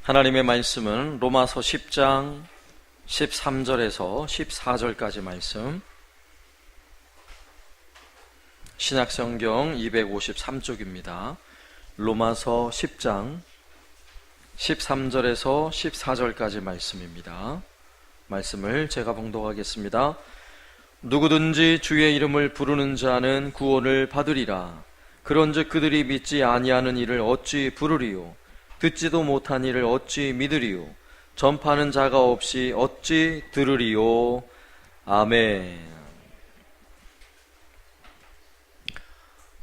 하나님의 말씀은 로마서 10장 13절에서 14절까지 말씀, 신약성경 253쪽입니다. 로마서 10장 13절에서 14절까지 말씀입니다. 말씀을 제가 봉독하겠습니다. 누구든지 주의 이름을 부르는 자는 구원을 받으리라. 그런즉 그들이 믿지 아니하는 이를 어찌 부르리요? 듣지도 못한 이를 어찌 믿으리요? 전파하는 자가 없이 어찌 들으리요? 아멘.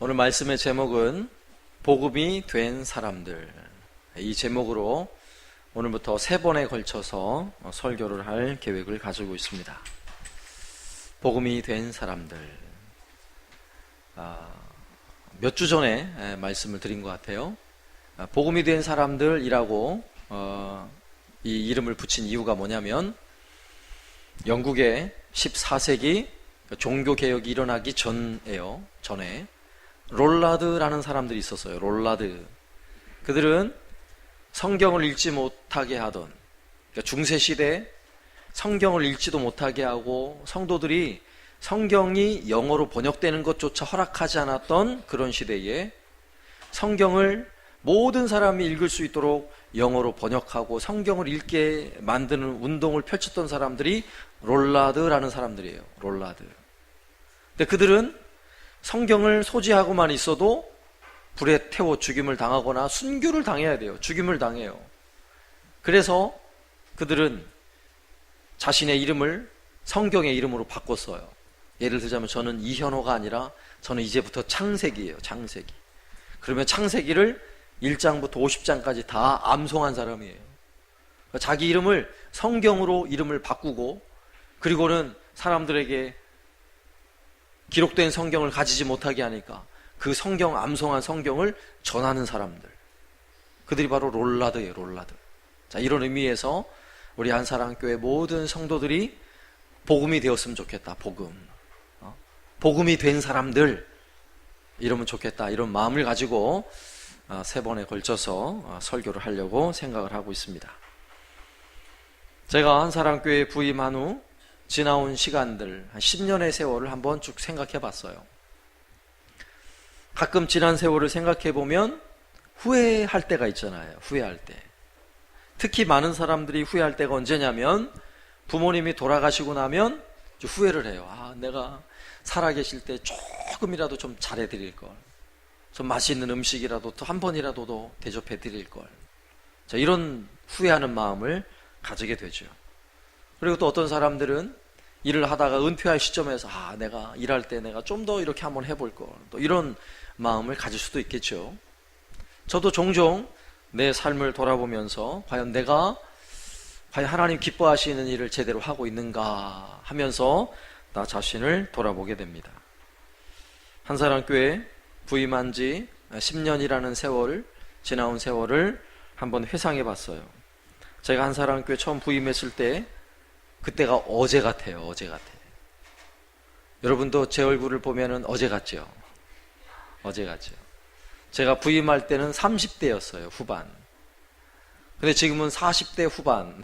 오늘 말씀의 제목은 복음이 된 사람들. 이 제목으로 오늘부터 3번에 걸쳐서 설교를 할 계획을 가지고 있습니다. 복음이 된 사람들. 몇 주 전에 말씀을 드린 것 같아요. 복음이 된 사람들이라고 이 이름을 붙인 이유가 뭐냐면, 영국의 14세기 종교개혁이 일어나기 전에 롤라드라는 사람들이 있었어요. 롤라드. 그들은 성경을 읽지 못하게 하던, 그러니까 중세시대 성경을 읽지도 못하게 하고 성도들이 성경이 영어로 번역되는 것조차 허락하지 않았던 그런 시대에 성경을 모든 사람이 읽을 수 있도록 영어로 번역하고 성경을 읽게 만드는 운동을 펼쳤던 사람들이 롤라드라는 사람들이에요. 롤라드. 근데 그들은 성경을 소지하고만 있어도 불에 태워 죽임을 당하거나 순교를 당해야 돼요. 죽임을 당해요. 그래서 그들은 자신의 이름을 성경의 이름으로 바꿨어요. 예를 들자면 저는 이현호가 아니라 저는 이제부터 창세기예요. 창세기. 그러면 창세기를 1장부터 50장까지 다 암송한 사람이에요. 자기 이름을 성경으로 이름을 바꾸고, 그리고는 사람들에게 기록된 성경을 가지지 못하게 하니까 그 성경, 암송한 성경을 전하는 사람들, 그들이 바로 롤라드예요. 롤라드. 자, 이런 의미에서 우리 한사랑교회 모든 성도들이 복음이 되었으면 좋겠다. 복음이 된 사람들 이러면 좋겠다, 이런 마음을 가지고 3번에 걸쳐서 설교를 하려고 생각을 하고 있습니다. 제가 한사랑교회에 부임한 후 지나온 시간들, 한 10년의 세월을 한번 쭉 생각해 봤어요. 가끔 지난 세월을 생각해 보면 후회할 때가 있잖아요. 후회할 때. 특히 많은 사람들이 후회할 때가 언제냐면, 부모님이 돌아가시고 나면 후회를 해요. 내가 살아계실 때 조금이라도 좀 잘해드릴 걸, 좀 맛있는 음식이라도 또 한 번이라도 더 대접해드릴 걸. 자, 이런 후회하는 마음을 가지게 되죠. 그리고 또 어떤 사람들은 일을 하다가 은퇴할 시점에서 내가 일할 때 내가 좀 더 이렇게 한번 해볼 걸, 또 이런 마음을 가질 수도 있겠죠. 저도 종종 내 삶을 돌아보면서 과연 하나님 기뻐하시는 일을 제대로 하고 있는가 하면서 나 자신을 돌아보게 됩니다. 한사랑교회 부임한 지 10년이라는 세월, 지나온 세월을 한번 회상해 봤어요. 제가 한사랑교회 처음 부임했을 때 그때가 어제 같아요. 어제 같아요. 여러분도 제 얼굴을 보면은 어제 같죠? 어제 같죠? 제가 부임할 때는 30대였어요. 후반. 근데 지금은 40대 후반.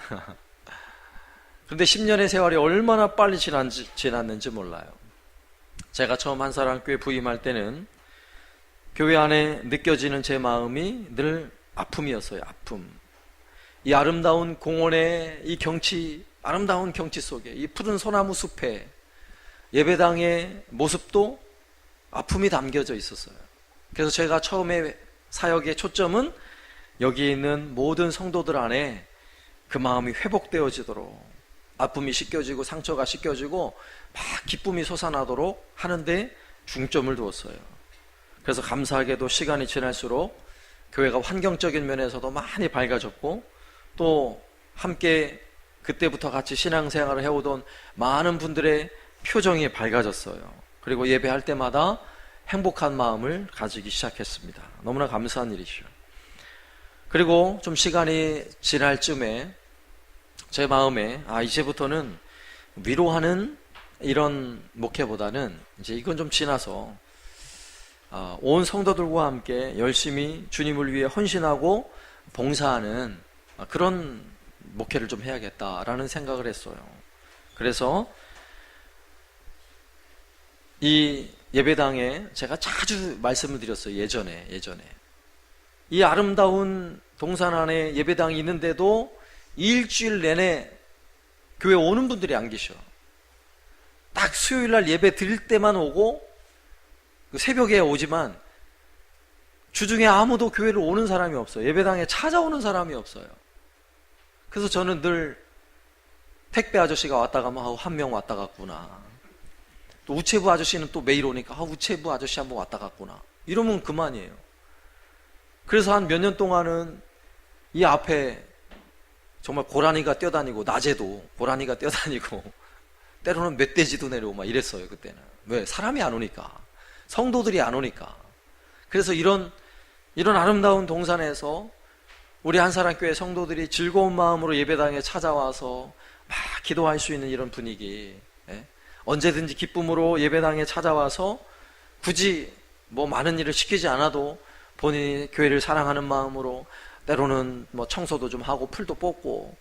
그런데 10년의 세월이 얼마나 빨리 지났는지 몰라요. 제가 처음 한사랑교회 부임할 때는 교회 안에 느껴지는 제 마음이 늘 아픔이었어요. 아픔. 이 아름다운 공원의 이 경치, 아름다운 경치 속에 이 푸른 소나무 숲에 예배당의 모습도 아픔이 담겨져 있었어요. 그래서 제가 처음에 사역의 초점은 여기에 있는 모든 성도들 안에 그 마음이 회복되어지도록, 아픔이 씻겨지고 상처가 씻겨지고 막 기쁨이 솟아나도록 하는데 중점을 두었어요. 그래서 감사하게도 시간이 지날수록 교회가 환경적인 면에서도 많이 밝아졌고, 또 함께 그때부터 같이 신앙생활을 해오던 많은 분들의 표정이 밝아졌어요. 그리고 예배할 때마다 행복한 마음을 가지기 시작했습니다. 너무나 감사한 일이죠. 그리고 좀 시간이 지날 쯤에 제 마음에 이제부터는 위로하는 이런 목회보다는 이제 이건 좀 지나서 온 성도들과 함께 열심히 주님을 위해 헌신하고 봉사하는 그런 목회를 좀 해야겠다라는 생각을 했어요. 그래서 이 예배당에 제가 자주 말씀을 드렸어요. 예전에 이 아름다운 동산 안에 예배당이 있는데도 일주일 내내 교회 오는 분들이 안 계셔. 딱 수요일날 예배 드릴 때만 오고 새벽에 오지만 주중에 아무도 교회를 오는 사람이 없어요. 예배당에 찾아오는 사람이 없어요. 그래서 저는 늘 택배 아저씨가 왔다 가면 한 명 왔다 갔구나. 또 우체부 아저씨는 또 매일 오니까 우체부 아저씨 한번 왔다 갔구나. 이러면 그만이에요. 그래서 한 몇 년 동안은 이 앞에 정말 고라니가 뛰어다니고, 낮에도 고라니가 뛰어다니고, 때로는 멧돼지도 내려오고 막 이랬어요, 그때는. 왜? 사람이 안 오니까. 성도들이 안 오니까. 그래서 이런 아름다운 동산에서 우리 한사랑교회 성도들이 즐거운 마음으로 예배당에 찾아와서 막 기도할 수 있는 이런 분위기, 언제든지 기쁨으로 예배당에 찾아와서 굳이 뭐 많은 일을 시키지 않아도 본인이 교회를 사랑하는 마음으로 때로는 뭐 청소도 좀 하고 풀도 뽑고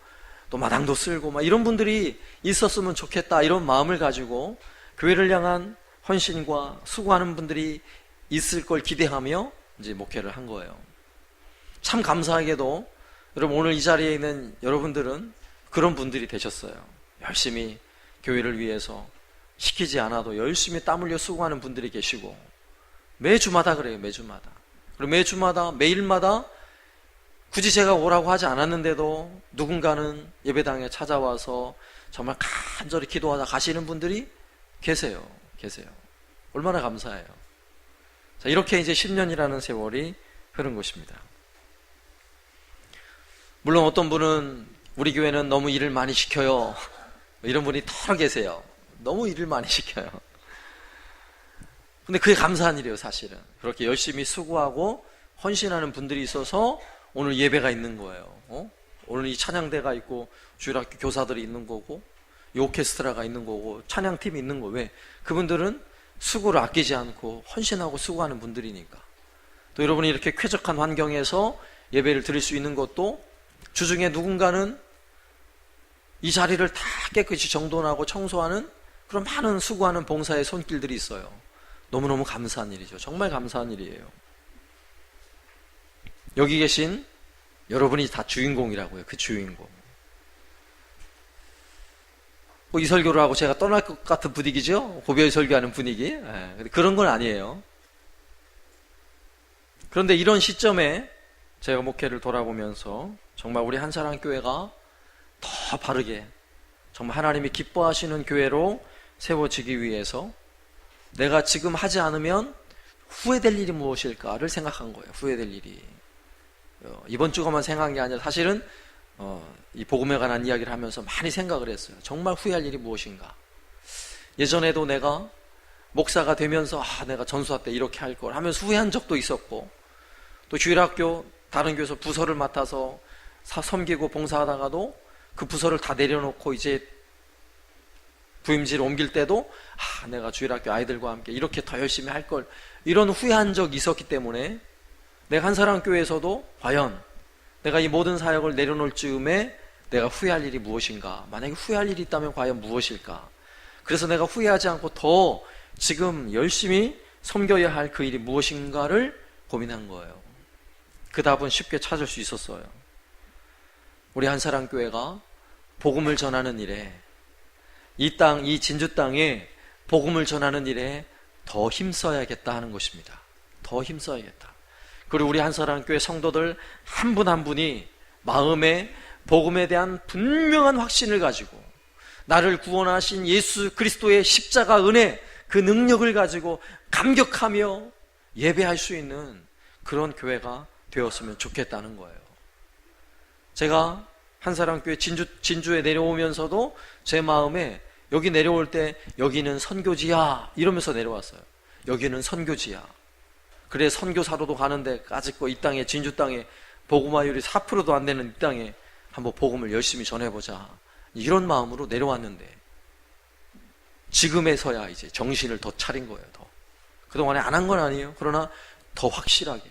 또 마당도 쓸고 막 이런 분들이 있었으면 좋겠다, 이런 마음을 가지고 교회를 향한 헌신과 수고하는 분들이 있을 걸 기대하며 이제 목회를 한 거예요. 참 감사하게도 여러분, 오늘 이 자리에 있는 여러분들은 그런 분들이 되셨어요. 열심히 교회를 위해서 시키지 않아도 열심히 땀 흘려 수고하는 분들이 계시고, 매주마다 그래요. 매주마다. 그리고 매주마다, 매일마다 굳이 제가 오라고 하지 않았는데도 누군가는 예배당에 찾아와서 정말 간절히 기도하다 가시는 분들이 계세요. 얼마나 감사해요. 자, 이렇게 이제 10년이라는 세월이 흐른 것입니다. 물론 어떤 분은 우리 교회는 너무 일을 많이 시켜요, 이런 분이 더 계세요. 너무 일을 많이 시켜요. 근데 그게 감사한 일이에요. 사실은 그렇게 열심히 수고하고 헌신하는 분들이 있어서 오늘 예배가 있는 거예요. 오늘 이 찬양대가 있고 주일학교 교사들이 있는 거고 이 오케스트라가 있는 거고 찬양팀이 있는 거. 왜? 그분들은 수고를 아끼지 않고 헌신하고 수고하는 분들이니까. 또 여러분이 이렇게 쾌적한 환경에서 예배를 드릴 수 있는 것도 주중에 누군가는 이 자리를 다 깨끗이 정돈하고 청소하는 그런 많은 수고하는 봉사의 손길들이 있어요. 너무너무 감사한 일이죠. 정말 감사한 일이에요. 여기 계신 여러분이 다 주인공이라고요. 그 주인공. 이 설교를 하고 제가 떠날 것 같은 분위기죠? 고별 설교하는 분위기. 그런 건 아니에요. 그런데 이런 시점에 제가 목회를 돌아보면서 정말 우리 한사랑교회가 더 바르게, 정말 하나님이 기뻐하시는 교회로 세워지기 위해서 내가 지금 하지 않으면 후회될 일이 무엇일까를 생각한 거예요. 후회될 일이. 이번 주가만 생각한 게 아니라 사실은 이 복음에 관한 이야기를 하면서 많이 생각을 했어요. 정말 후회할 일이 무엇인가. 예전에도 내가 목사가 되면서 내가 전수화 때 이렇게 할 걸 하면서 후회한 적도 있었고, 또 주일학교 다른 교회에서 부서를 맡아서 섬기고 봉사하다가도 그 부서를 다 내려놓고 이제 부임지를 옮길 때도 내가 주일학교 아이들과 함께 이렇게 더 열심히 할 걸, 이런 후회한 적이 있었기 때문에 내가 한사랑교회에서도 과연 내가 이 모든 사역을 내려놓을 즈음에 내가 후회할 일이 무엇인가, 만약에 후회할 일이 있다면 과연 무엇일까. 그래서 내가 후회하지 않고 더 지금 열심히 섬겨야 할 그 일이 무엇인가를 고민한 거예요. 그 답은 쉽게 찾을 수 있었어요. 우리 한사랑교회가 복음을 전하는 일에, 이 땅, 이 진주 땅에 복음을 전하는 일에 더 힘써야겠다 하는 것입니다. 더 힘써야겠다. 그리고 우리 한사랑교회 성도들 한 분 한 분이 마음에 복음에 대한 분명한 확신을 가지고 나를 구원하신 예수 그리스도의 십자가 은혜, 그 능력을 가지고 감격하며 예배할 수 있는 그런 교회가 되었으면 좋겠다는 거예요. 제가 한사랑교회 진주에 내려오면서도 제 마음에 여기 내려올 때 여기는 선교지야 이러면서 내려왔어요. 여기는 선교지야. 그래 선교사로도 가는데 아직도 이 땅에, 진주 땅에 복음화율이 4%도 안 되는 이 땅에 한번 복음을 열심히 전해보자, 이런 마음으로 내려왔는데 지금에서야 이제 정신을 더 차린 거예요. 더 그동안에 안 한 건 아니에요. 그러나 더 확실하게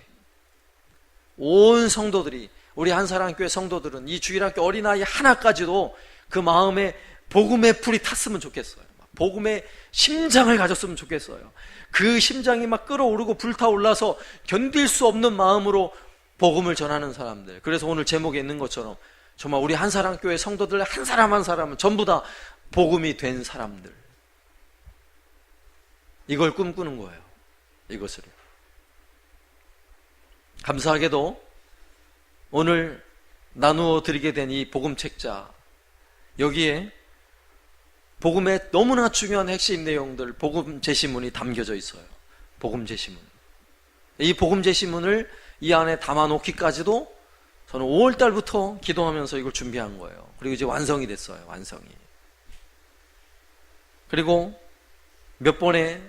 온 성도들이, 우리 한사랑교회 성도들은 이 주일학교 어린아이 하나까지도 그 마음에 복음의 불이 탔으면 좋겠어요. 복음의 심장을 가졌으면 좋겠어요. 그 심장이 막 끓어오르고 불타올라서 견딜 수 없는 마음으로 복음을 전하는 사람들. 그래서 오늘 제목에 있는 것처럼 정말 우리 한사랑교회 성도들 한 사람 한 사람은 전부 다 복음이 된 사람들. 이걸 꿈꾸는 거예요. 이것을. 감사하게도 오늘 나누어 드리게 된 이 복음 책자, 여기에 복음의 너무나 중요한 핵심 내용들, 복음 제시문이 담겨져 있어요. 복음 제시문. 이 복음 제시문을 이 안에 담아 놓기까지도 저는 5월 달부터 기도하면서 이걸 준비한 거예요. 그리고 이제 완성이 됐어요. 완성이. 그리고 몇 번의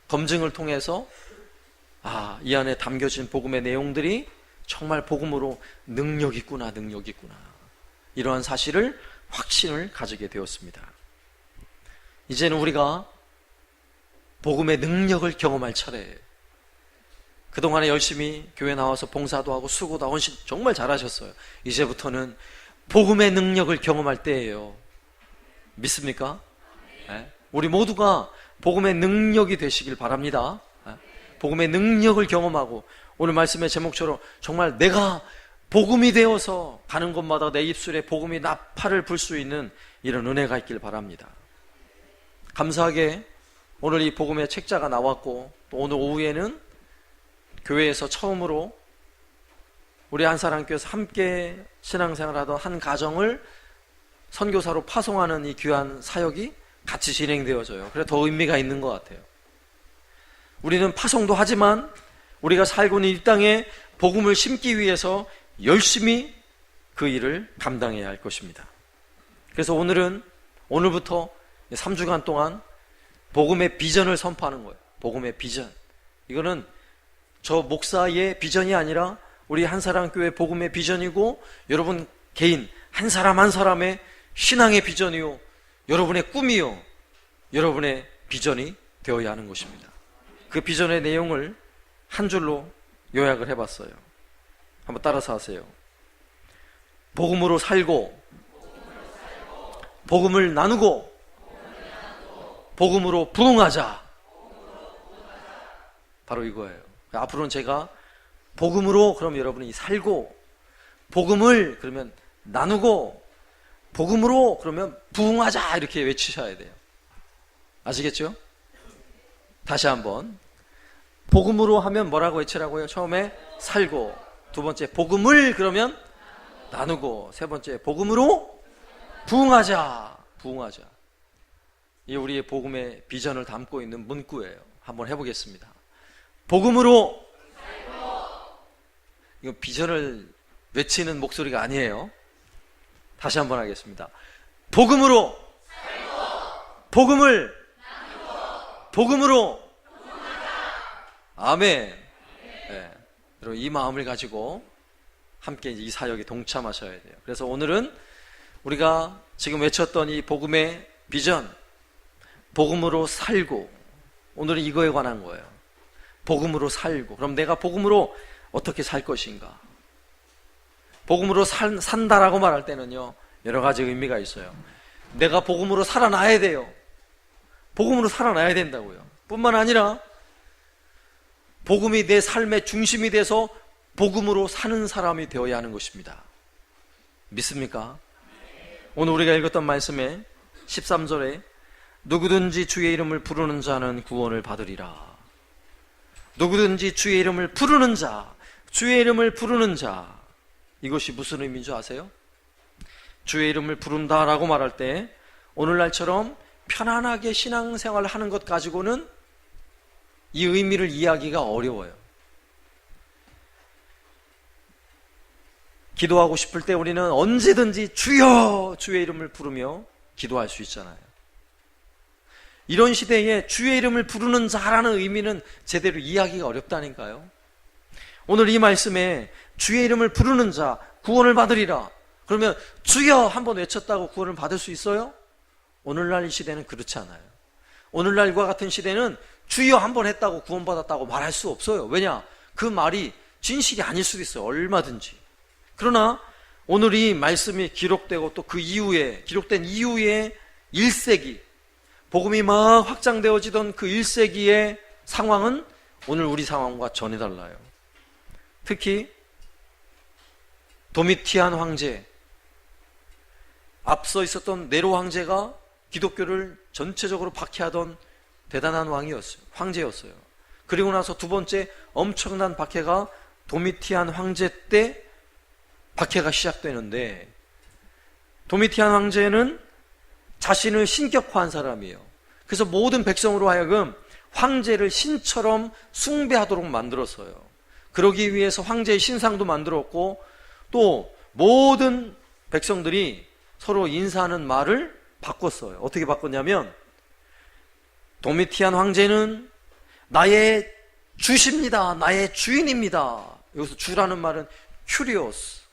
검증을 통해서 이 안에 담겨진 복음의 내용들이 정말 복음으로 능력 있구나, 능력 있구나. 이러한 사실을 확신을 가지게 되었습니다. 이제는 우리가 복음의 능력을 경험할 차례예요. 그동안에 열심히 교회 나와서 봉사도 하고 수고도 하고 헌신 정말 잘하셨어요. 이제부터는 복음의 능력을 경험할 때예요. 믿습니까? 네? 우리 모두가 복음의 능력이 되시길 바랍니다. 네? 복음의 능력을 경험하고 오늘 말씀의 제목처럼 정말 내가 복음이 되어서 가는 곳마다 내 입술에 복음이 나팔을 불 수 있는 이런 은혜가 있길 바랍니다. 감사하게 오늘 이 복음의 책자가 나왔고 또 오늘 오후에는 교회에서 처음으로 우리 한사랑교회에서 함께 신앙생활하던 한 가정을 선교사로 파송하는 이 귀한 사역이 같이 진행되어져요. 그래서 더 의미가 있는 것 같아요. 우리는 파송도 하지만 우리가 살고 있는 이 땅에 복음을 심기 위해서 열심히 그 일을 감당해야 할 것입니다. 그래서 오늘부터 3주간 동안 복음의 비전을 선포하는 거예요. 복음의 비전. 이거는 저 목사의 비전이 아니라 우리 한사랑교회 복음의 비전이고 여러분 개인 한 사람 한 사람의 신앙의 비전이요, 여러분의 꿈이요, 여러분의 비전이 되어야 하는 것입니다. 그 비전의 내용을 한 줄로 요약을 해봤어요. 한번 따라서 하세요. 복음으로 살고, 복음을 나누고, 복음으로 부흥하자. 바로 이거예요. 앞으로는 제가 복음으로 그럼 여러분이 살고, 복음을 그러면 나누고, 복음으로 그러면 부흥하자 이렇게 외치셔야 돼요. 아시겠죠? 다시 한번. 복음으로 하면 뭐라고 외치라고요? 처음에 살고, 두 번째 복음을 그러면 나누고, 세 번째 복음으로 부흥하자. 부흥하자. 이 우리의 복음의 비전을 담고 있는 문구예요. 한번 해보겠습니다. 복음으로 이거 비전을 외치는 목소리가 아니에요. 다시 한번 하겠습니다. 복음으로 복음을 복음으로 아멘. 네. 여러분 이 마음을 가지고 함께 이 사역에 동참하셔야 돼요. 그래서 오늘은 우리가 지금 외쳤던 이 복음의 비전, 복음으로 살고, 오늘은 이거에 관한 거예요. 복음으로 살고. 그럼 내가 복음으로 어떻게 살 것인가? 복음으로 산다라고 말할 때는요, 여러 가지 의미가 있어요. 내가 복음으로 살아나야 돼요. 복음으로 살아나야 된다고요. 뿐만 아니라 복음이 내 삶의 중심이 돼서 복음으로 사는 사람이 되어야 하는 것입니다. 믿습니까? 오늘 우리가 읽었던 말씀에 13절에 누구든지 주의 이름을 부르는 자는 구원을 받으리라. 누구든지 주의 이름을 부르는 자, 주의 이름을 부르는 자, 이것이 무슨 의미인 줄 아세요? 주의 이름을 부른다라고 말할 때 오늘날처럼 편안하게 신앙생활을 하는 것 가지고는 이 의미를 이해하기가 어려워요. 기도하고 싶을 때 우리는 언제든지 주여 주의 이름을 부르며 기도할 수 있잖아요. 이런 시대에 주의 이름을 부르는 자라는 의미는 제대로 이해하기가 어렵다니까요. 오늘 이 말씀에 주의 이름을 부르는 자 구원을 받으리라. 그러면 주여 한번 외쳤다고 구원을 받을 수 있어요? 오늘날 이 시대는 그렇지 않아요. 오늘날과 같은 시대는 주여 한번 했다고 구원받았다고 말할 수 없어요. 왜냐? 그 말이 진실이 아닐 수도 있어요. 얼마든지. 그러나 오늘 이 말씀이 기록되고 또 그 이후에 기록된 이후에 1세기 복음이 막 확장되어지던 그 1세기의 상황은 오늘 우리 상황과 전혀 달라요. 특히 도미티안 황제, 앞서 있었던 네로 황제가 기독교를 전체적으로 박해하던 대단한 황제였어요. 그리고 나서 두 번째 엄청난 박해가 도미티안 황제 때 박해가 시작되는데, 도미티안 황제는 자신을 신격화한 사람이에요. 그래서 모든 백성으로 하여금 황제를 신처럼 숭배하도록 만들었어요. 그러기 위해서 황제의 신상도 만들었고, 또 모든 백성들이 서로 인사하는 말을 바꿨어요. 어떻게 바꿨냐면, 도미티안 황제는 나의 주십니다, 나의 주인입니다. 여기서 주라는 말은 큐리오스,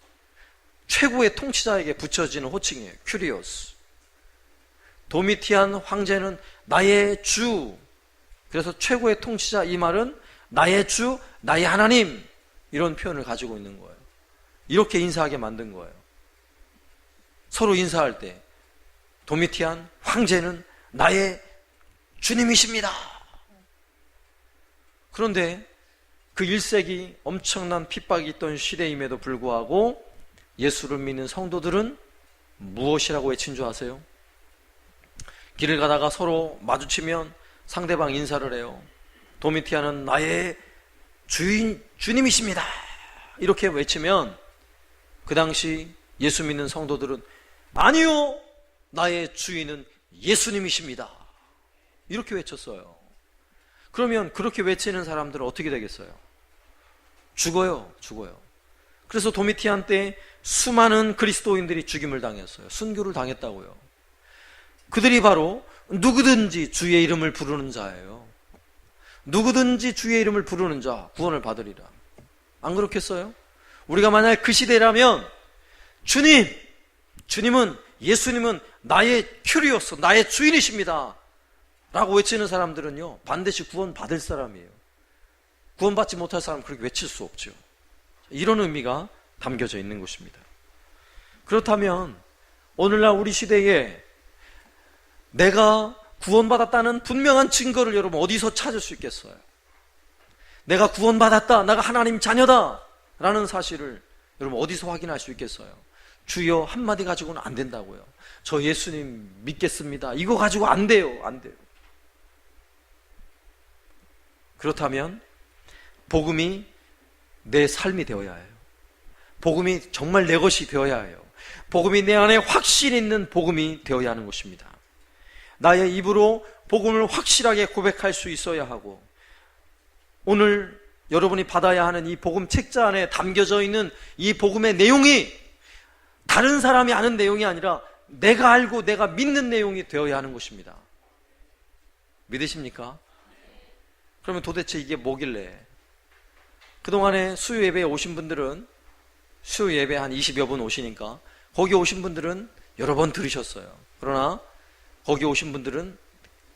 최고의 통치자에게 붙여지는 호칭이에요. 큐리오스. 도미티안 황제는 나의 주, 그래서 최고의 통치자, 이 말은 나의 주, 나의 하나님, 이런 표현을 가지고 있는 거예요. 이렇게 인사하게 만든 거예요. 서로 인사할 때 도미티안 황제는 나의 주님이십니다. 그런데 그 1세기 엄청난 핍박이 있던 시대임에도 불구하고 예수를 믿는 성도들은 무엇이라고 외친 줄 아세요? 길을 가다가 서로 마주치면 상대방 인사를 해요. 도미티안은 나의 주님이십니다. 이렇게 외치면 그 당시 예수 믿는 성도들은 아니요, 나의 주인은 예수님이십니다. 이렇게 외쳤어요. 그러면 그렇게 외치는 사람들은 어떻게 되겠어요? 죽어요. 그래서 도미티안 때 수많은 그리스도인들이 죽임을 당했어요. 순교를 당했다고요. 그들이 바로 누구든지 주의 이름을 부르는 자예요. 누구든지 주의 이름을 부르는 자 구원을 받으리라. 안 그렇겠어요? 우리가 만약 그 시대라면 주님은, 예수님은 나의 큐리오스, 나의 주인이십니다 라고 외치는 사람들은요, 반드시 구원받을 사람이에요. 구원받지 못할 사람은 그렇게 외칠 수 없죠. 이런 의미가 담겨져 있는 것입니다. 그렇다면 오늘날 우리 시대에 내가 구원받았다는 분명한 증거를 여러분 어디서 찾을 수 있겠어요? 내가 구원받았다, 내가 하나님 자녀다 라는 사실을 여러분 어디서 확인할 수 있겠어요? 주여 한마디 가지고는 안 된다고요. 저 예수님 믿겠습니다, 이거 가지고 안 돼요. 그렇다면 복음이 내 삶이 되어야 해요. 복음이 정말 내 것이 되어야 해요. 복음이 내 안에 확신 있는 복음이 되어야 하는 것입니다. 나의 입으로 복음을 확실하게 고백할 수 있어야 하고, 오늘 여러분이 받아야 하는 이 복음 책자 안에 담겨져 있는 이 복음의 내용이 다른 사람이 아는 내용이 아니라 내가 알고 내가 믿는 내용이 되어야 하는 것입니다. 믿으십니까? 그러면 도대체 이게 뭐길래? 그동안에 수요 예배에 오신 분들은, 수요 예배 한 20여 분 오시니까 거기 오신 분들은 여러 번 들으셨어요. 그러나 거기 오신 분들은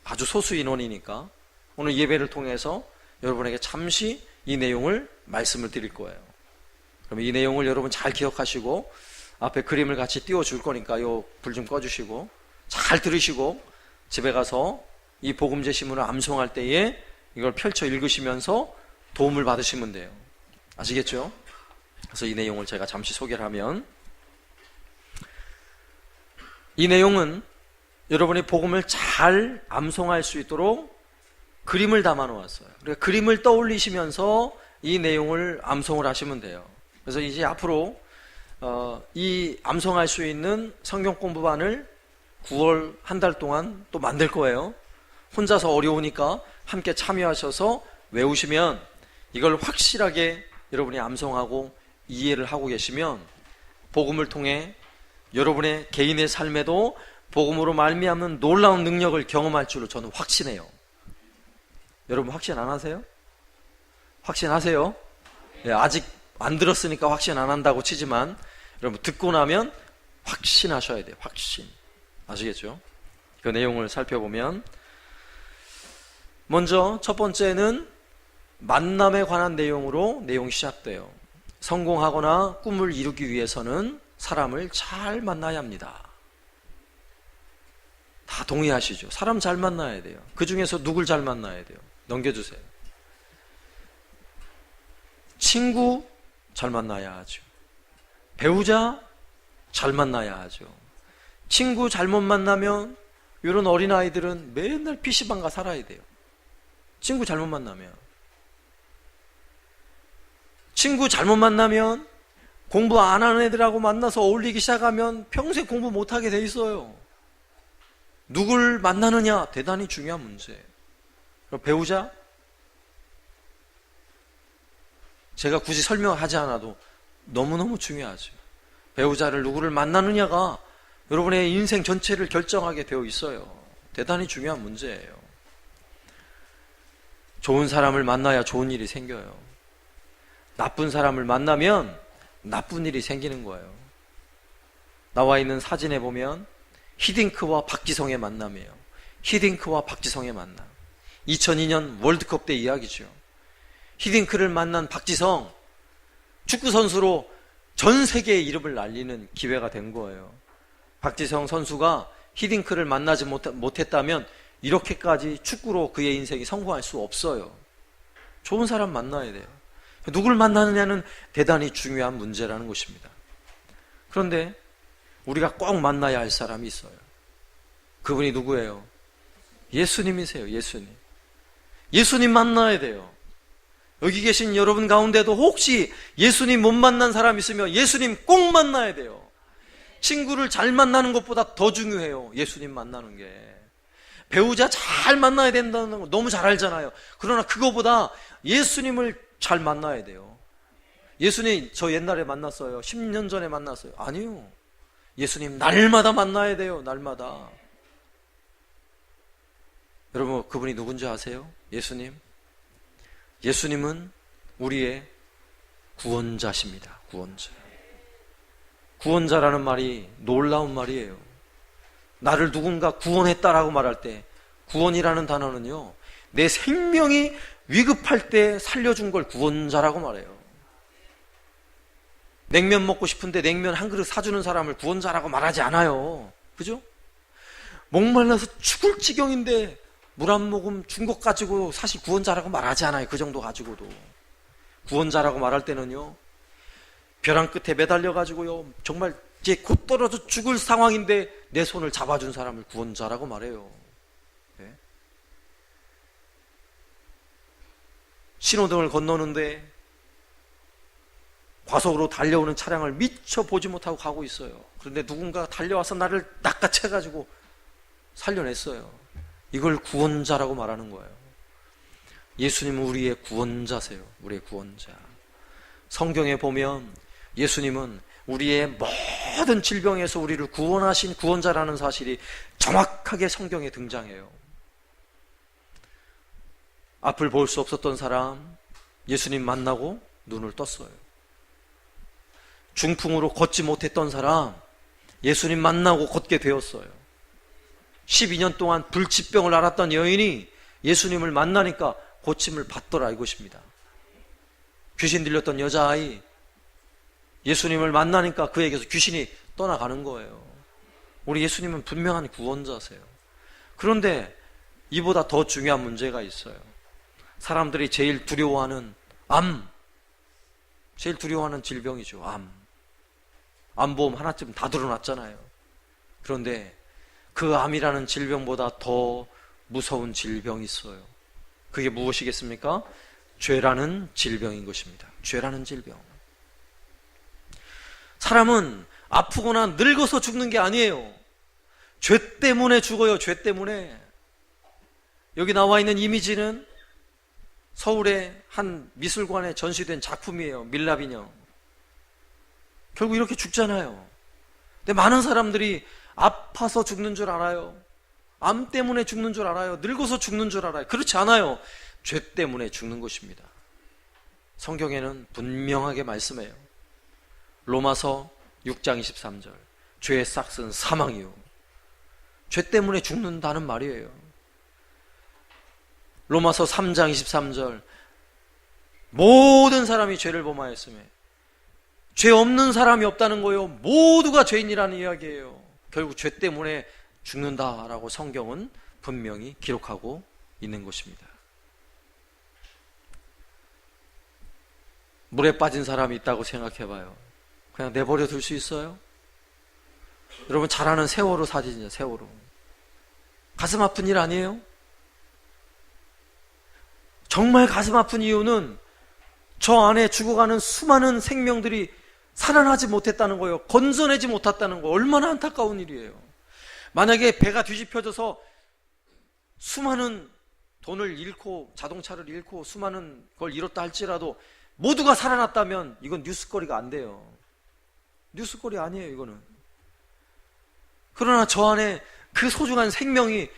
아주 소수 인원이니까 오늘 예배를 통해서 여러분에게 잠시 이 내용을 말씀을 드릴 거예요. 그럼 이 내용을 여러분 잘 기억하시고, 앞에 그림을 같이 띄워줄 거니까 요 불 좀 꺼주시고 잘 들으시고 집에 가서 이 복음제 신문을 암송할 때에 이걸 펼쳐 읽으시면서 도움을 받으시면 돼요. 아시겠죠? 그래서 이 내용을 제가 잠시 소개를 하면, 이 내용은 여러분이 복음을 잘 암송할 수 있도록 그림을 담아 놓았어요. 그러니까 그림을 떠올리시면서 이 내용을 암송을 하시면 돼요. 그래서 이제 앞으로 이 암송할 수 있는 성경 공부반을 9월 한 달 동안 또 만들 거예요. 혼자서 어려우니까 함께 참여하셔서 외우시면 이걸 확실하게 여러분이 암송하고 이해를 하고 계시면 복음을 통해 여러분의 개인의 삶에도 복음으로 말미암는 놀라운 능력을 경험할 줄로 저는 확신해요. 여러분 확신 안 하세요? 확신하세요? 예, 아직 안 들었으니까 확신 안 한다고 치지만 여러분 듣고 나면 확신하셔야 돼요. 확신. 아시겠죠? 그 내용을 살펴보면, 먼저 첫 번째는 만남에 관한 내용으로 내용이 시작돼요. 성공하거나 꿈을 이루기 위해서는 사람을 잘 만나야 합니다. 다 동의하시죠? 사람 잘 만나야 돼요. 그 중에서 누굴 잘 만나야 돼요? 넘겨주세요. 친구 잘 만나야 하죠. 배우자 잘 만나야 하죠. 친구 잘못 만나면 이런 어린아이들은 맨날 PC방 가 살아야 돼요. 친구 잘못 만나면. 친구 잘못 만나면 공부 안 하는 애들하고 만나서 어울리기 시작하면 평생 공부 못하게 돼 있어요. 누굴 만나느냐 대단히 중요한 문제예요. 배우자? 제가 굳이 설명하지 않아도 너무너무 중요하죠. 배우자를 누구를 만나느냐가 여러분의 인생 전체를 결정하게 되어 있어요. 대단히 중요한 문제예요. 좋은 사람을 만나야 좋은 일이 생겨요. 나쁜 사람을 만나면 나쁜 일이 생기는 거예요. 나와 있는 사진에 보면 히딩크와 박지성의 만남이에요. 히딩크와 박지성의 만남. 2002년 월드컵 때 이야기죠. 히딩크를 만난 박지성, 축구선수로 전 세계의 이름을 날리는 기회가 된 거예요. 박지성 선수가 히딩크를 만나지 못했다면 이렇게까지 축구로 그의 인생이 성공할 수 없어요. 좋은 사람 만나야 돼요. 누굴 만나느냐는 대단히 중요한 문제라는 것입니다. 그런데 우리가 꼭 만나야 할 사람이 있어요. 그분이 누구예요? 예수님이세요. 예수님. 예수님 만나야 돼요. 여기 계신 여러분 가운데도 혹시 예수님 못 만난 사람 있으면 예수님 꼭 만나야 돼요. 친구를 잘 만나는 것보다 더 중요해요. 예수님 만나는 게. 배우자 잘 만나야 된다는 거 너무 잘 알잖아요. 그러나 그거보다 예수님을 잘 만나야 돼요. 예수님 저 옛날에 만났어요. 10년 전에 만났어요. 아니요. 예수님 날마다 만나야 돼요. 날마다. 여러분 그분이 누군지 아세요? 예수님. 예수님은 우리의 구원자십니다. 구원자. 구원자라는 말이 놀라운 말이에요. 나를 누군가 구원했다라고 말할 때 구원이라는 단어는요, 내 생명이 위급할 때 살려준 걸 구원자라고 말해요. 냉면 먹고 싶은데 냉면 한 그릇 사주는 사람을 구원자라고 말하지 않아요. 그죠? 목말라서 죽을 지경인데 물 한 모금 준 것 가지고 사실 구원자라고 말하지 않아요. 그 정도 가지고도. 구원자라고 말할 때는요, 벼랑 끝에 매달려가지고요, 정말 이제 곧 떨어져 죽을 상황인데 내 손을 잡아준 사람을 구원자라고 말해요. 네? 신호등을 건너는데 과속으로 달려오는 차량을 미처 보지 못하고 가고 있어요. 그런데 누군가 달려와서 나를 낚아채가지고 살려냈어요. 이걸 구원자라고 말하는 거예요. 예수님은 우리의 구원자세요. 우리의 구원자. 성경에 보면 예수님은 우리의 모든 질병에서 우리를 구원하신 구원자라는 사실이 정확하게 성경에 등장해요. 앞을 볼 수 없었던 사람, 예수님 만나고 눈을 떴어요. 중풍으로 걷지 못했던 사람, 예수님 만나고 걷게 되었어요. 12년 동안 불치병을 앓았던 여인이 예수님을 만나니까 고침을 받더라 이것입니다. 귀신 들렸던 여자아이, 예수님을 만나니까 그에게서 귀신이 떠나가는 거예요. 우리 예수님은 분명한 구원자세요. 그런데 이보다 더 중요한 문제가 있어요. 사람들이 제일 두려워하는 암, 제일 두려워하는 질병이죠. 암보험 하나쯤 다 들어놨잖아요. 그런데 그 암이라는 질병보다 더 무서운 질병이 있어요. 그게 무엇이겠습니까? 죄라는 질병인 것입니다. 죄라는 질병. 사람은 아프거나 늙어서 죽는 게 아니에요. 죄 때문에 죽어요. 죄 때문에. 여기 나와 있는 이미지는 서울의 한 미술관에 전시된 작품이에요. 밀랍인형. 결국 이렇게 죽잖아요. 근데 많은 사람들이 아파서 죽는 줄 알아요. 암 때문에 죽는 줄 알아요. 늙어서 죽는 줄 알아요. 그렇지 않아요. 죄 때문에 죽는 것입니다. 성경에는 분명하게 말씀해요. 로마서 6장 23절. 죄의 싹은 사망이요. 죄 때문에 죽는다는 말이에요. 로마서 3장 23절. 모든 사람이 죄를 범하였으며 죄 없는 사람이 없다는 거예요. 모두가 죄인이라는 이야기예요. 결국 죄 때문에 죽는다라고 성경은 분명히 기록하고 있는 것입니다. 물에 빠진 사람이 있다고 생각해봐요. 그냥 내버려 둘 수 있어요? 여러분 잘 아는 세월호 사진이죠. 세월호. 가슴 아픈 일 아니에요? 정말 가슴 아픈 이유는 저 안에 죽어가는 수많은 생명들이 살아나지 못했다는 거예요. 건져내지 못했다는 거. 얼마나 안타까운 일이에요. 만약에 배가 뒤집혀져서 수많은 돈을 잃고 자동차를 잃고 수많은 걸 잃었다 할지라도 모두가 살아났다면 이건 뉴스거리가 안 돼요. 뉴스거리 아니에요, 이거는. 그러나 저 안에 그 소중한 생명이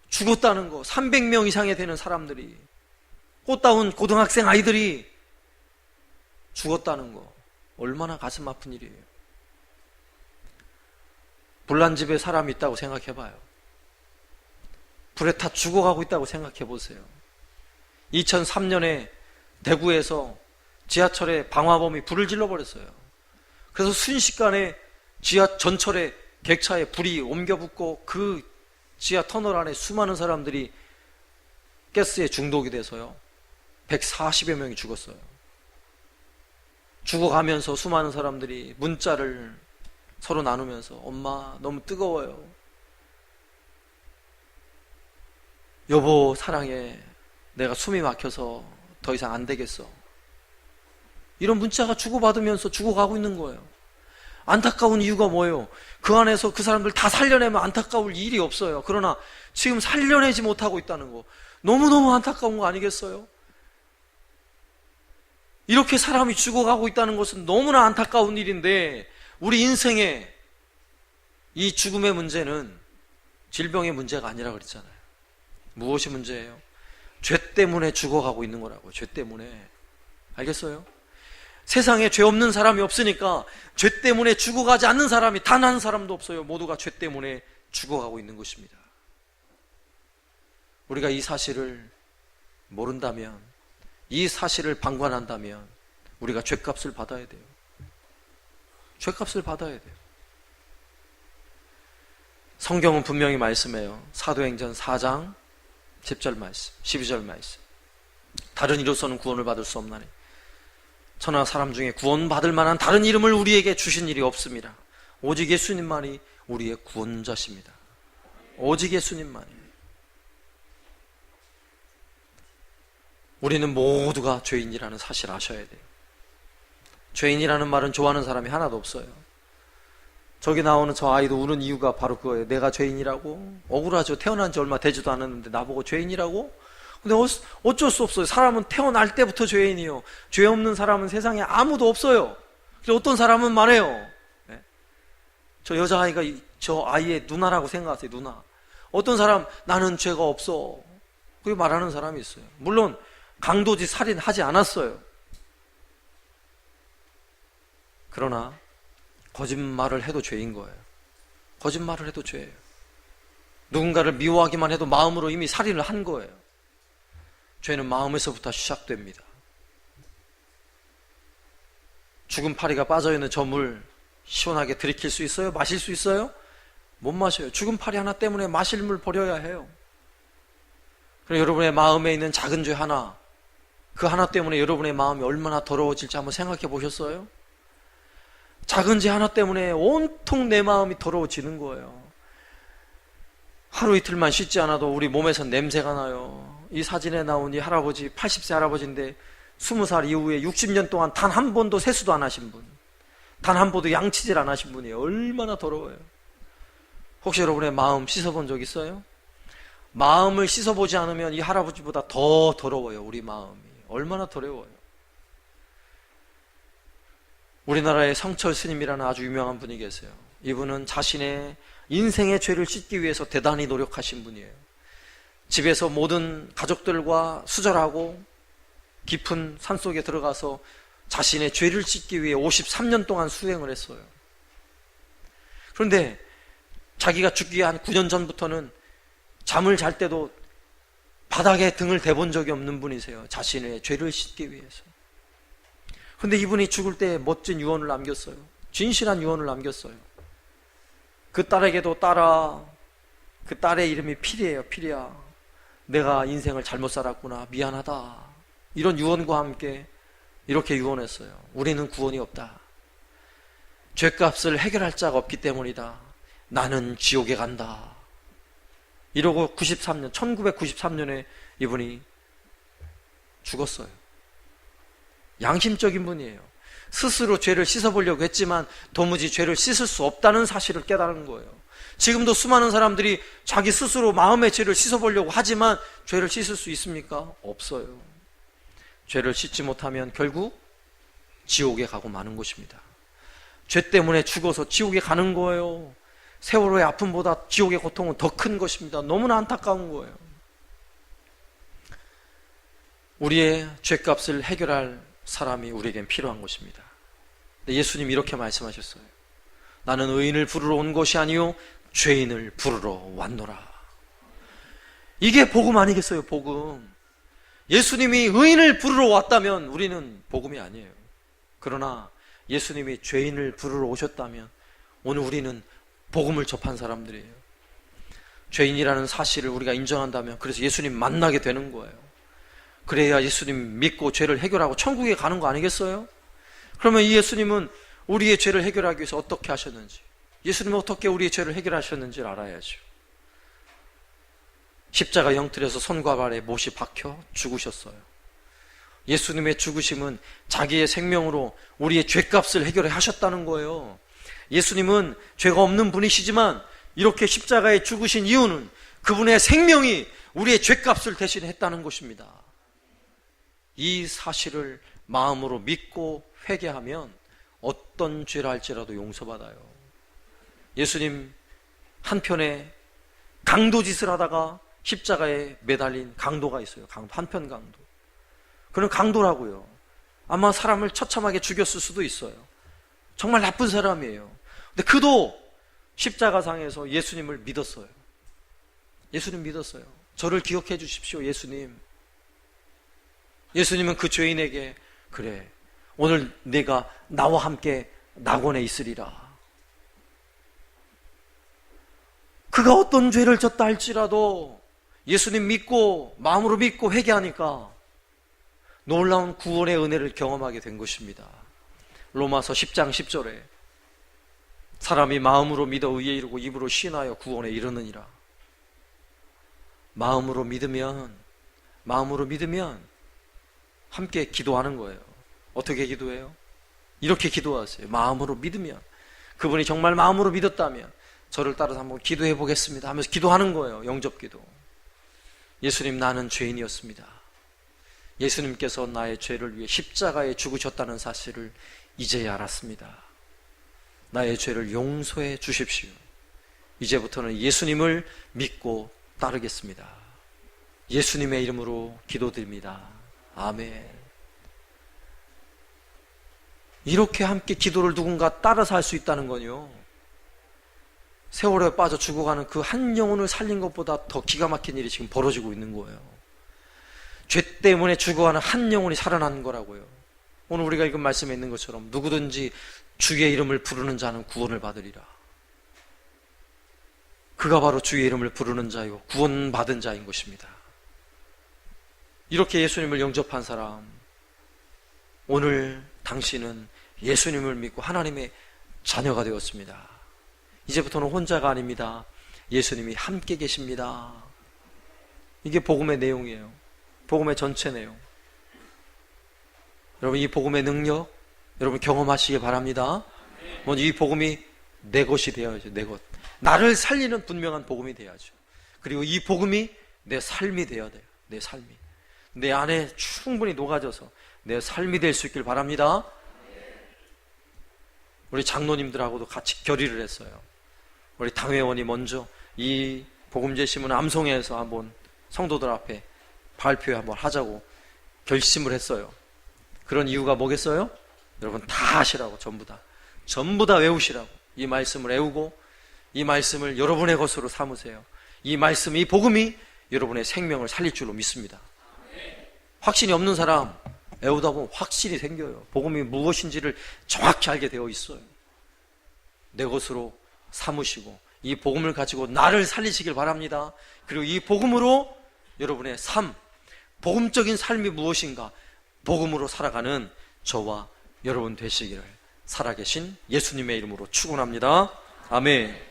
죽었다는 거, 300명 이상이 되는 사람들이, 꽃다운 고등학생 아이들이 죽었다는 거, 얼마나 가슴 아픈 일이에요. 불난 집에 사람이 있다고 생각해봐요. 불에 타 죽어가고 있다고 생각해보세요. 2003년에 대구에서 지하철에 방화범이 불을 질러버렸어요. 그래서 순식간에 지하 전철에 객차에 불이 옮겨붙고 그 지하 터널 안에 수많은 사람들이 가스에 중독이 돼서요 140여 명이 죽었어요. 죽어가면서 수많은 사람들이 문자를 서로 나누면서 엄마 너무 뜨거워요, 여보 사랑해, 내가 숨이 막혀서 더 이상 안 되겠어, 이런 문자가 주고받으면서 죽어가고 있는 거예요. 안타까운 이유가 뭐예요? 그 안에서 그 사람들 다 살려내면 안타까울 일이 없어요. 그러나 지금 살려내지 못하고 있다는 거, 너무너무 안타까운 거 아니겠어요? 이렇게 사람이 죽어가고 있다는 것은 너무나 안타까운 일인데, 우리 인생에 이 죽음의 문제는 질병의 문제가 아니라 그랬잖아요. 무엇이 문제예요? 죄 때문에 죽어가고 있는 거라고요. 죄 때문에. 알겠어요? 세상에 죄 없는 사람이 없으니까 죄 때문에 죽어가지 않는 사람이 단 한 사람도 없어요. 모두가 죄 때문에 죽어가고 있는 것입니다. 우리가 이 사실을 모른다면, 이 사실을 방관한다면 우리가 죄값을 받아야 돼요. 죄값을 받아야 돼요. 성경은 분명히 말씀해요. 사도행전 4장 10절 말씀, 12절 말씀. 다른 이로서는 구원을 받을 수 없나니 천하 사람 중에 구원받을 만한 다른 이름을 우리에게 주신 일이 없습니다. 오직 예수님만이 우리의 구원자십니다. 오직 예수님만이. 우리는 모두가 죄인이라는 사실을 아셔야 돼요. 죄인이라는 말은 좋아하는 사람이 하나도 없어요. 저기 나오는 저 아이도 우는 이유가 바로 그거예요. 내가 죄인이라고? 억울하죠. 태어난 지 얼마 되지도 않았는데 나보고 죄인이라고? 근데 어쩔 수 없어요. 사람은 태어날 때부터 죄인이요. 죄 없는 사람은 세상에 아무도 없어요. 그래서 어떤 사람은 말해요. 네? 저 여자아이가 저 아이의 누나라고 생각하세요. 누나. 어떤 사람 나는 죄가 없어, 그렇게 말하는 사람이 있어요. 물론 강도지 살인하지 않았어요. 그러나 거짓말을 해도 죄인 거예요. 거짓말을 해도 죄예요. 누군가를 미워하기만 해도 마음으로 이미 살인을 한 거예요. 죄는 마음에서부터 시작됩니다. 죽은 파리가 빠져있는 저 물 시원하게 들이킬 수 있어요? 마실 수 있어요? 못 마셔요. 죽은 파리 하나 때문에 마실 물 버려야 해요. 그리고 여러분의 마음에 있는 작은 죄 하나, 그 하나 때문에 여러분의 마음이 얼마나 더러워질지 한번 생각해 보셨어요? 작은 죄 하나 때문에 온통 내 마음이 더러워지는 거예요. 하루 이틀만 씻지 않아도 우리 몸에서 냄새가 나요. 이 사진에 나온 이 할아버지, 80세 할아버지인데 20살 이후에 60년 동안 단 한 번도 세수도 안 하신 분, 단 한 번도 양치질 안 하신 분이에요. 얼마나 더러워요. 혹시 여러분의 마음 씻어본 적 있어요? 마음을 씻어보지 않으면 이 할아버지보다 더 더러워요. 우리 마음이 얼마나 더러워요. 우리나라에 성철 스님이라는 아주 유명한 분이 계세요. 이분은 자신의 인생의 죄를 씻기 위해서 대단히 노력하신 분이에요. 집에서 모든 가족들과 수절하고 깊은 산속에 들어가서 자신의 죄를 씻기 위해 53년 동안 수행을 했어요. 그런데 자기가 죽기 한 9년 전부터는 잠을 잘 때도 바닥에 등을 대본 적이 없는 분이세요. 자신의 죄를 씻기 위해서. 근데 이분이 죽을 때 멋진 유언을 남겼어요. 진실한 유언을 남겼어요. 그 딸에게도 딸아, 그 딸의 이름이 피리예요. 피리야, 내가 인생을 잘못 살았구나, 미안하다. 이런 유언과 함께 이렇게 유언했어요. 우리는 구원이 없다. 죄값을 해결할 자가 없기 때문이다. 나는 지옥에 간다. 이러고 1993년에 이분이 죽었어요. 양심적인 분이에요. 스스로 죄를 씻어보려고 했지만 도무지 죄를 씻을 수 없다는 사실을 깨달은 거예요. 지금도 수많은 사람들이 자기 스스로 마음의 죄를 씻어보려고 하지만 죄를 씻을 수 있습니까? 없어요. 죄를 씻지 못하면 결국 지옥에 가고 마는 것입니다. 죄 때문에 죽어서 지옥에 가는 거예요. 세월호의 아픔보다 지옥의 고통은 더 큰 것입니다. 너무나 안타까운 거예요. 우리의 죄값을 해결할 사람이 우리에겐 필요한 것입니다. 예수님이 이렇게 말씀하셨어요. 나는 의인을 부르러 온 것이 아니요 죄인을 부르러 왔노라. 이게 복음 아니겠어요? 복음. 예수님이 의인을 부르러 왔다면 우리는 복음이 아니에요. 그러나 예수님이 죄인을 부르러 오셨다면 오늘 우리는 복음을 접한 사람들이에요. 죄인이라는 사실을 우리가 인정한다면 그래서 예수님 만나게 되는 거예요. 그래야 예수님 믿고 죄를 해결하고 천국에 가는 거 아니겠어요? 그러면 이 예수님은 우리의 죄를 해결하기 위해서 어떻게 하셨는지, 예수님은 어떻게 우리의 죄를 해결하셨는지를 알아야죠. 십자가 형틀에서 손과 발에 못이 박혀 죽으셨어요. 예수님의 죽으심은 자기의 생명으로 우리의 죄값을 해결해 하셨다는 거예요. 예수님은 죄가 없는 분이시지만 이렇게 십자가에 죽으신 이유는 그분의 생명이 우리의 죄값을 대신했다는 것입니다. 이 사실을 마음으로 믿고 회개하면 어떤 죄를 할지라도 용서받아요. 예수님 한편에 강도짓을 하다가 십자가에 매달린 강도가 있어요. 한편 강도. 그는 강도라고요. 아마 사람을 처참하게 죽였을 수도 있어요. 정말 나쁜 사람이에요. 근데 그도 십자가상에서 예수님을 믿었어요. 예수님 믿었어요. 저를 기억해 주십시오, 예수님. 예수님은 그 죄인에게 그래, 오늘 내가 나와 함께 낙원에 있으리라. 그가 어떤 죄를 졌다 할지라도 예수님 믿고 마음으로 믿고 회개하니까 놀라운 구원의 은혜를 경험하게 된 것입니다. 로마서 10장 10절에 사람이 마음으로 믿어 의에 이르고 입으로 시인하여 구원에 이르느니라. 마음으로 믿으면 함께 기도하는 거예요. 어떻게 기도해요? 이렇게 기도하세요. 마음으로 믿으면, 그분이 정말 마음으로 믿었다면 저를 따라서 한번 기도해 보겠습니다 하면서 기도하는 거예요. 영접기도. 예수님, 나는 죄인이었습니다. 예수님께서 나의 죄를 위해 십자가에 죽으셨다는 사실을 이제야 알았습니다. 나의 죄를 용서해 주십시오. 이제부터는 예수님을 믿고 따르겠습니다. 예수님의 이름으로 기도드립니다. 아멘. 이렇게 함께 기도를 누군가 따라서 할 수 있다는 건요, 세월호에 빠져 죽어가는 그 한 영혼을 살린 것보다 더 기가 막힌 일이 지금 벌어지고 있는 거예요. 죄 때문에 죽어가는 한 영혼이 살아나는 거라고요. 오늘 우리가 읽은 말씀에 있는 것처럼 누구든지 주의 이름을 부르는 자는 구원을 받으리라. 그가 바로 주의 이름을 부르는 자요 구원받은 자인 것입니다. 이렇게 예수님을 영접한 사람, 오늘 당신은 예수님을 믿고 하나님의 자녀가 되었습니다. 이제부터는 혼자가 아닙니다. 예수님이 함께 계십니다. 이게 복음의 내용이에요. 복음의 전체 내용. 여러분, 이 복음의 능력 여러분 경험하시기 바랍니다. 먼저 이 복음이 내 것이 되어야죠. 내 것. 나를 살리는 분명한 복음이 돼야죠. 그리고 이 복음이 내 삶이 되어야 돼요. 내 삶이. 내 안에 충분히 녹아져서 내 삶이 될 수 있길 바랍니다. 우리 장로님들하고도 같이 결의를 했어요. 우리 당회원이 먼저 이 복음제심은 암송회에서 한번 성도들 앞에 발표 한번 하자고 결심을 했어요. 그런 이유가 뭐겠어요? 여러분 다 하시라고, 전부 다 외우시라고. 이 말씀을 외우고 이 말씀을 여러분의 것으로 삼으세요. 이 말씀, 이 복음이 여러분의 생명을 살릴 줄로 믿습니다. 확신이 없는 사람, 배우다 보면 확실히 생겨요. 복음이 무엇인지를 정확히 알게 되어 있어요. 내 것으로 삼으시고 이 복음을 가지고 나를 살리시길 바랍니다. 그리고 이 복음으로 여러분의 삶, 복음적인 삶이 무엇인가, 복음으로 살아가는 저와 여러분 되시기를 살아계신 예수님의 이름으로 축원합니다. 아멘.